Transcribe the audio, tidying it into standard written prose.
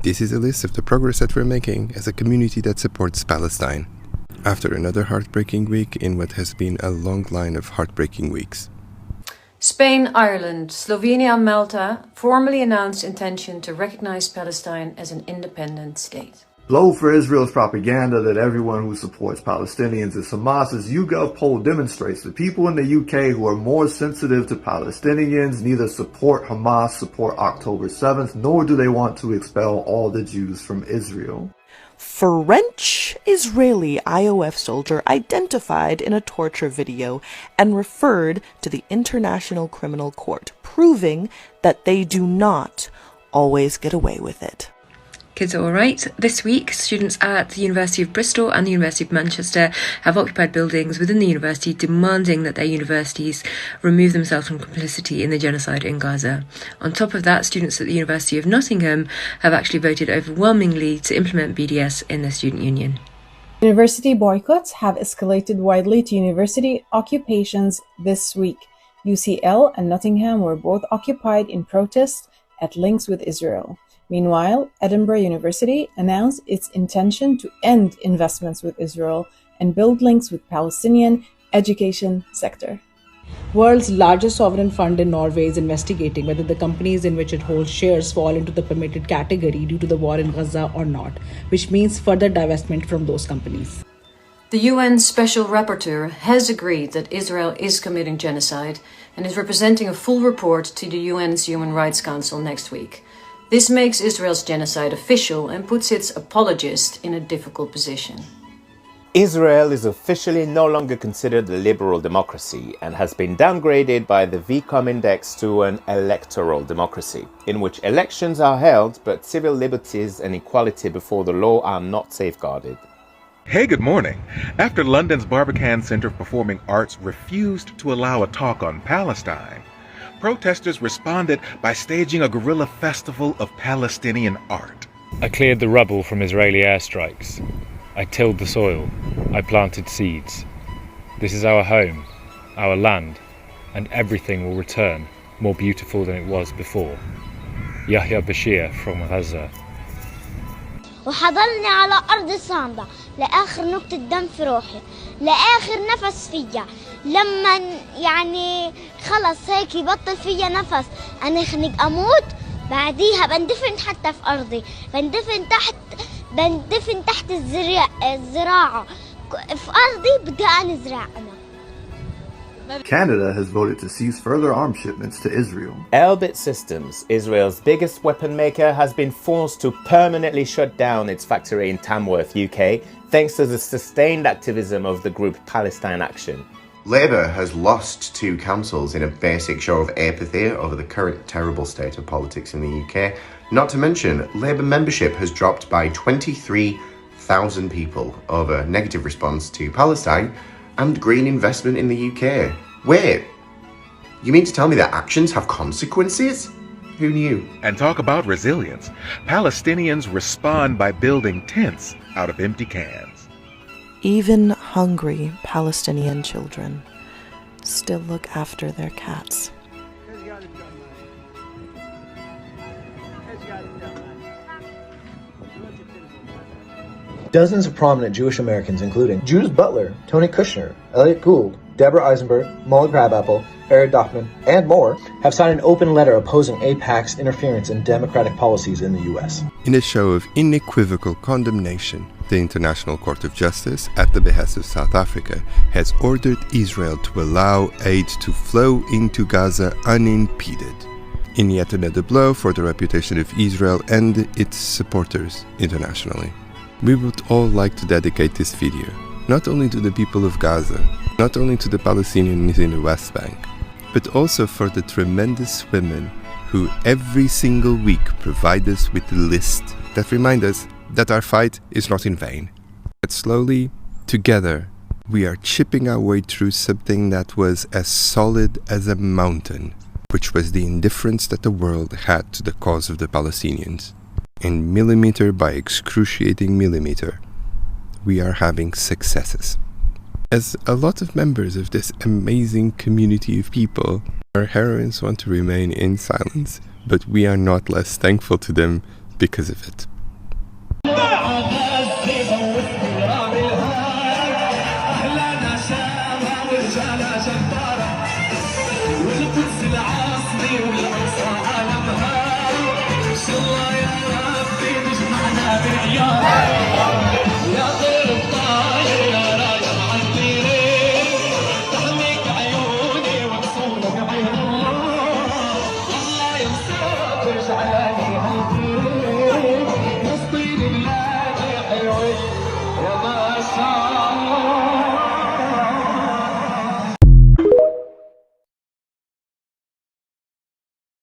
This is a list of the progress that we're making as a community that supports Palestine, after another heartbreaking week in what has been a long line of heartbreaking weeks. Spain, Ireland, Slovenia and Malta formally announced intention to recognize Palestine as an independent state. Blow for Israel's propaganda that everyone who supports Palestinians is Hamas's YouGov poll demonstrates that people in the UK who are more sensitive to Palestinians neither support Hamas, support October 7th, nor do they want to expel all the Jews from Israel. French-Israeli IOF soldier identified in a torture video and referred to the International Criminal Court, proving that they do not always get away with it. Kids are all right. This week, students at the University of Bristol and the University of Manchester have occupied buildings within the university demanding that their universities remove themselves from complicity in the genocide in Gaza. On top of that, students at the University of Nottingham have actually voted overwhelmingly to implement BDS in their student union. University boycotts have escalated widely to university occupations this week. UCL and Nottingham were both occupied in protest at links with Israel. Meanwhile, Edinburgh University announced its intention to end investments with Israel and build links with Palestinian education sector. World's largest sovereign fund in Norway is investigating whether the companies in which it holds shares fall into the permitted category due to the war in Gaza or not, which means further divestment from those companies. The UN Special Rapporteur has agreed that Israel is committing genocide and is representing a full report to the UN's Human Rights Council next week. This makes Israel's genocide official and puts its apologist in a difficult position. Israel is officially no longer considered a liberal democracy and has been downgraded by the VCOM index to an electoral democracy, in which elections are held but civil liberties and equality before the law are not safeguarded. Hey, good morning. After London's Barbican Centre for Performing Arts refused to allow a talk on Palestine, protesters responded by staging a guerrilla festival of Palestinian art. I cleared the rubble from Israeli airstrikes. I tilled the soil. I planted seeds. This is our home, our land, and everything will return more beautiful than it was before. Yahya Bashir from Gaza. وحضلني على أرض صامدة لآخر نقطة دم في روحي لآخر نفس فيا لما يعني خلص هيك يبطل فيا نفس أنا خنق أموت بعديها بندفن حتى في أرضي بندفن تحت الزراعة في أرضي بدي أنا أزرع أنا. Canada has voted to cease further arms shipments to Israel. Elbit Systems, Israel's biggest weapon maker, has been forced to permanently shut down its factory in Tamworth, UK, thanks to the sustained activism of the group Palestine Action. Labour has lost 2 councils in a basic show of apathy over the current terrible state of politics in the UK. Not to mention, Labour membership has dropped by 23,000 people over negative response to Palestine and green investment in the UK. Wait, you mean to tell me that actions have consequences? Who knew? And talk about resilience. Palestinians respond by building tents out of empty cans. Even hungry Palestinian children still look after their cats. Dozens of prominent Jewish Americans, including Judith Butler, Tony Kushner, Elliot Gould, Deborah Eisenberg, Molly Crabapple, Eric Dochman, and more, have signed an open letter opposing AIPAC's interference in democratic policies in the U.S. In a show of unequivocal condemnation, the International Court of Justice, at the behest of South Africa, has ordered Israel to allow aid to flow into Gaza unimpeded, in yet another blow for the reputation of Israel and its supporters internationally. We would all like to dedicate this video, not only to the people of Gaza, not only to the Palestinians in the West Bank, but also for the tremendous women who every single week provide us with the list that remind us that our fight is not in vain. But slowly, together, we are chipping our way through something that was as solid as a mountain, which was the indifference that the world had to the cause of the Palestinians. And millimeter by excruciating millimeter, we are having successes. As a lot of members of this amazing community of people, our heroines want to remain in silence, but we are not less thankful to them because of it. Yeah.